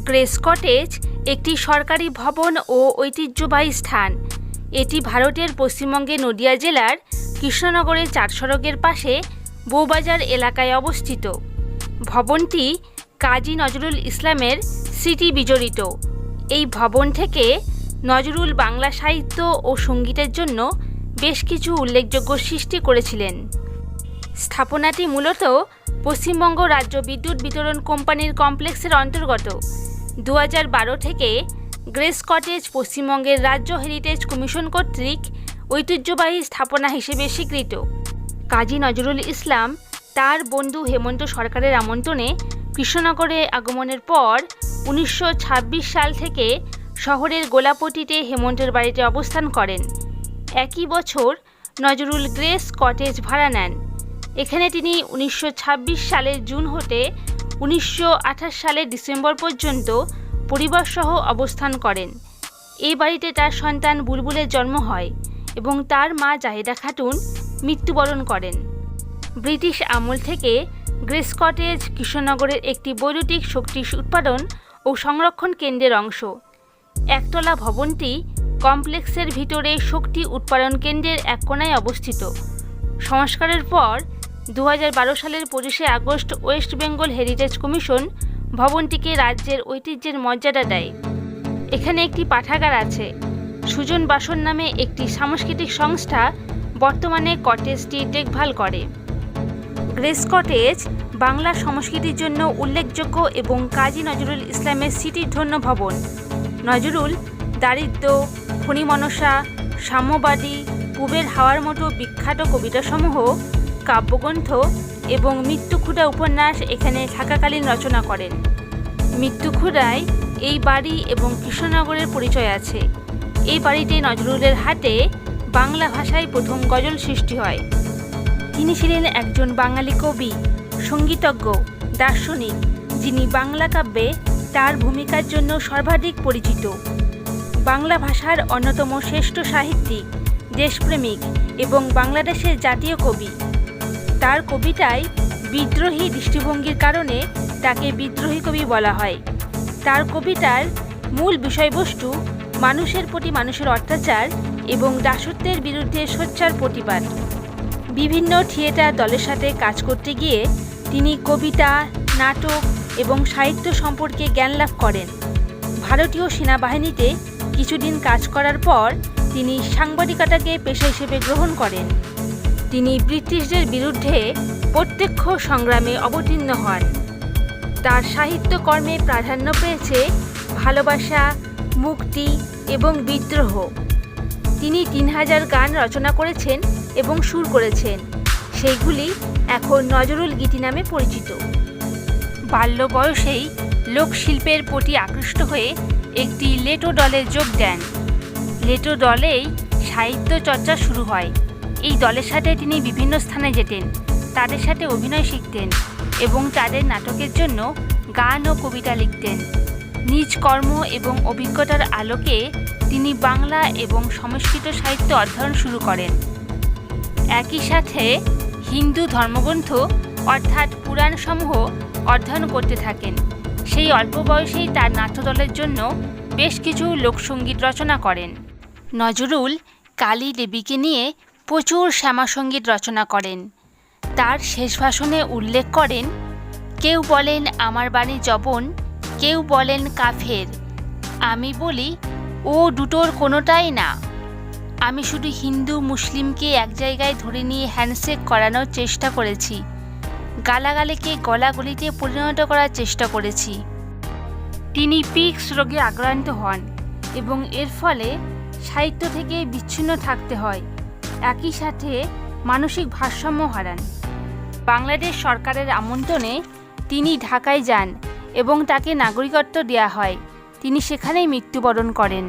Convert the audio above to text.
Grace cottage একটি সরকারি ভবন ও ঐতিহ্যবাহী স্থান। এটি ভারতের পশ্চিমবঙ্গের নদিয়া জেলার কৃষ্ণনগরের ৪ সড়কের পাশে বউবাজার এলাকায় অবস্থিত। ভবনটি কাজী নজরুল ইসলামের স্মৃতি বিজড়িত। এই ভবন থেকে নজরুল বাংলা সাহিত্য ও সঙ্গীতের জন্য বেশ কিছু উল্লেখযোগ্য সৃষ্টি করেছিলেন। স্থাপনাটি মূলত পশ্চিমবঙ্গ রাজ্য বিদ্যুৎ বিতরণ কোম্পানির কমপ্লেক্সের অন্তর্গত। 2012 থেকে গ্রেস কটেজ পশ্চিমবঙ্গের রাজ্য হেরিটেজ কমিশন কর্তৃক ঐতিহ্যবাহী স্থাপনা হিসেবে স্বীকৃত। কাজী নজরুল ইসলাম তার বন্ধু হেমন্ত সরকারের আমন্ত্রণে কৃষ্ণনগরে আগমনের পর 1926 সাল থেকে শহরের গোলাপটিতে হেমন্তের বাড়িতে অবস্থান করেন। একই বছর নজরুল গ্রেস কটেজ ভাড়া নেন। এখানে তিনি 1926 সালের জুন হতে 1928 সালের ডিসেম্বর পর্যন্ত পরিবারসহ অবস্থান করেন। এই বাড়িতে তার সন্তান বুলবুলের জন্ম হয় এবং তার মা জাহেদা খাতুন মৃত্যুবরণ করেন। ব্রিটিশ আমল থেকে গ্রেস কটেজ কৃষ্ণনগরের একটি বৈদ্যুতিক শক্তি উৎপাদন ও সংরক্ষণ কেন্দ্রের অংশ। একতলা ভবনটি কমপ্লেক্সের ভিতরে শক্তি উৎপাদন কেন্দ্রের এক কোণায় অবস্থিত। সংস্কারের পর 2012 সালের 25শে August West Bengal heritage commission ভবনটিকে রাজ্যের ঐতিহ্যের মর্যাদা দেয়। এখানে একটি পাঠাগার আছে। সুজন বাসন নামে একটি সাংস্কৃতিক সংস্থা বর্তমানে কটেজটি দেখভাল করে। গ্রেস কটেজ বাংলা সংস্কৃতির জন্য উল্লেখযোগ্য এবং কাজী নজরুল ইসলামের স্মৃতিধন্য ভবন। নজরুল দারিদ্র্য, ফণিমনসা, সাম্যবাদী, পুবের হাওয়ার মতো বিখ্যাত কবিতাসমূহ, কাব্যগ্রন্থ এবং মৃত্যুক্ষুধা উপন্যাস এখানে থাকাকালীন রচনা করেন। মৃত্যুক্ষুধায় এই বাড়ি এবং কৃষ্ণনগরের পরিচয় আছে। এই বাড়িতে নজরুলের হাতে বাংলা ভাষায় প্রথম গজল সৃষ্টি হয়। তিনি ছিলেন একজন বাঙালি কবি, সঙ্গীতজ্ঞ, দার্শনিক, যিনি বাংলা কাব্যে তার ভূমিকার জন্য সর্বাধিক পরিচিত। বাংলা ভাষার অন্যতম শ্রেষ্ঠ সাহিত্যিক, দেশপ্রেমিক এবং বাংলাদেশের জাতীয় কবি। তার কবিতায় বিদ্রোহী দৃষ্টিভঙ্গির কারণে তাকে বিদ্রোহী কবি বলা হয়। তার কবিতার মূল বিষয়বস্তু মানুষের প্রতি মানুষের অত্যাচার এবং দাসত্বের বিরুদ্ধে সোচ্চার প্রতিবাদ। বিভিন্ন থিয়েটার দলের সাথে কাজ করতে গিয়ে তিনি কবিতা, নাটক এবং সাহিত্য সম্পর্কে জ্ঞান লাভ করেন। ভারতীয় সেনাবাহিনীতে কিছুদিন কাজ করার পর তিনি সাংবাদিকতাকে পেশা হিসেবে গ্রহণ করেন। তিনি ব্রিটিশদের বিরুদ্ধে প্রত্যক্ষ সংগ্রামে অবতীর্ণ হন। তার সাহিত্যকর্মে প্রাধান্য পেয়েছে ভালোবাসা, মুক্তি এবং বিদ্রোহ। তিনি 3000 গান রচনা করেছেন এবং সুর করেছেন। সেইগুলি এখন নজরুল গীতি নামে পরিচিত। বাল্য বয়সেই লোকশিল্পের প্রতি আকৃষ্ট হয়ে একটি লেটো দলে যোগ দেন। লেটো দলেই সাহিত্য চর্চা শুরু হয়। এই দলের সাথে তিনি বিভিন্ন স্থানে যেতেন, তাদের সাথে অভিনয় শিখতেন এবং তাদের নাটকের জন্য গান ও কবিতা লিখতেন। নিজ কর্ম এবং অভিজ্ঞতার আলোকে তিনি বাংলা এবং সংস্কৃত সাহিত্য অধ্যয়ন শুরু করেন। একই সাথে হিন্দু ধর্মগ্রন্থ অর্থাৎ পুরাণসমূহ অধ্যয়ন করতে থাকেন। সেই অল্প বয়সেই তার নাট্যদলের জন্য বেশ কিছু লোকসঙ্গীত রচনা করেন। নজরুল কালী দেবীকে নিয়ে প্রচুর শ্যামাসঙ্গীত রচনা করেন। তার শেষ ভাষণে উল্লেখ করেন, কেউ বলেন আমার বাণী জবন, কেউ বলেন কাফের, আমি বলি ও দুটোর কোনোটাই না। আমি শুধু হিন্দু মুসলিমকে এক জায়গায় ধরে নিয়ে হ্যান্ডশেক করানোর চেষ্টা করেছি, গালাগালিকে গলাগলিতে পরিণত করার চেষ্টা করেছি। তিনি পিক্স রোগে আক্রান্ত হন এবং এর ফলে সাহিত্য থেকে বিচ্ছিন্ন থাকতে হয়। একই সাথে মানসিক ভারসাম্য হারান। বাংলাদেশ সরকারের আমন্ত্রণে তিনি ঢাকায় যান এবং তাকে নাগরিকত্ব দেওয়া হয়। তিনি সেখানেই মৃত্যুবরণ করেন।